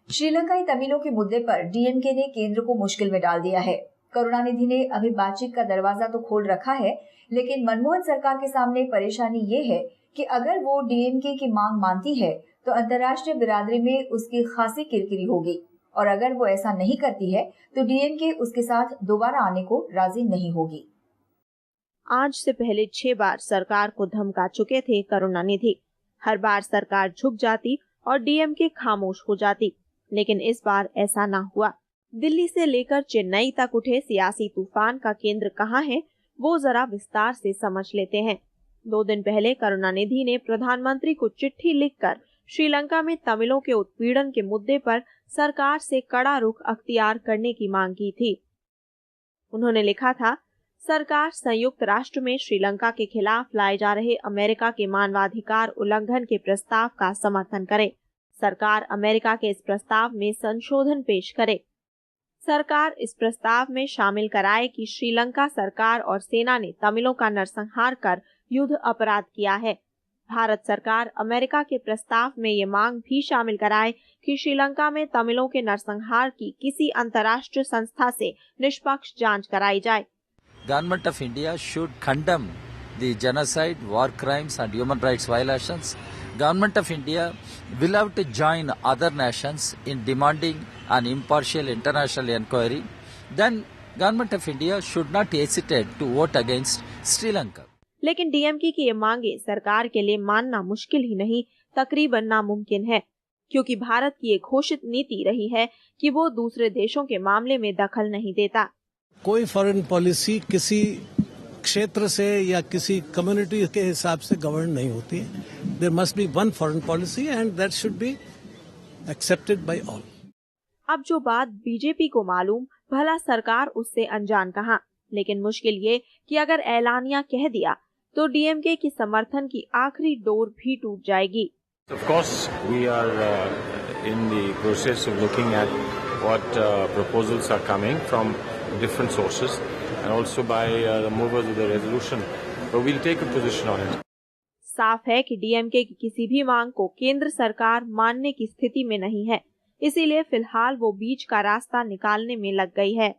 श्रीलंकाई तमिलों के मुद्दे पर डीएमके ने केंद्र को मुश्किल में डाल दिया है। करुणानिधि ने अभी बातचीत का दरवाजा तो खोल रखा है, लेकिन मनमोहन सरकार के सामने परेशानी ये है कि अगर वो डीएमके की मांग मानती है तो अंतर्राष्ट्रीय बिरादरी में उसकी खासी किरकिरी होगी, और अगर वो ऐसा नहीं करती है तो डीएमके उसके साथ दोबारा आने को राजी नहीं होगी। आज से पहले 6 बार सरकार को धमका चुके थे करुणानिधि। हर बार सरकार झुक जाती और डीएमके खामोश हो जाती, लेकिन इस बार ऐसा ना हुआ। दिल्ली से लेकर चेन्नई तक उठे सियासी तूफान का केंद्र कहाँ है, वो जरा विस्तार से समझ लेते हैं। 2 दिन पहले करुणानिधि ने प्रधानमंत्री को चिट्ठी लिखकर श्रीलंका में तमिलों के उत्पीड़न के मुद्दे पर सरकार से कड़ा रुख अख्तियार करने की मांग की थी। उन्होंने लिखा था, सरकार संयुक्त राष्ट्र में श्रीलंका के खिलाफ लाए जा रहे अमेरिका के मानवाधिकार उल्लंघन के प्रस्ताव का समर्थन करे। सरकार अमेरिका के इस प्रस्ताव में संशोधन पेश करे। सरकार इस प्रस्ताव में शामिल कराए कि श्रीलंका सरकार और सेना ने तमिलों का नरसंहार कर युद्ध अपराध किया है। भारत सरकार अमेरिका के प्रस्ताव में ये मांग भी शामिल कराए कि श्रीलंका में तमिलों के नरसंहार की किसी अंतर्राष्ट्रीय संस्था से निष्पक्ष जांच कराई जाए। Government of India should condemn the genocide, war crimes and human rights violations. Government of India will have to join other nations in demanding an impartial international inquiry. Then Government of India should not hesitate to vote against Sri Lanka. लेकिन DMK की ये मांगे सरकार के लिए मानना मुश्किल ही नहीं, तकरीबन नामुमकिन है, क्योंकि भारत की एक घोषित नीति रही है कि वो दूसरे देशों के मामले में दखल नहीं देता। कोई फॉरेन पॉलिसी किसी क्षेत्र से या किसी कम्युनिटी के हिसाब से गवर्न नहीं होती है। There must be one foreign policy and that should be accepted by all. अब जो बात बीजेपी को मालूम, भला सरकार उससे अनजान कहाँ। लेकिन मुश्किल ये कि अगर ऐलानिया कह दिया तो डीएमके की समर्थन की आखिरी डोर भी टूट जाएगी। Of course, we are in the process of looking at what proposals are coming from different sources and also by the movers of the resolution, but we'll take a position on it. साफ है कि DMK की किसी भी मांग को केंद्र सरकार मानने की स्थिति में नहीं है, इसीलिए फिलहाल वो बीच का रास्ता निकालने में लग गई है।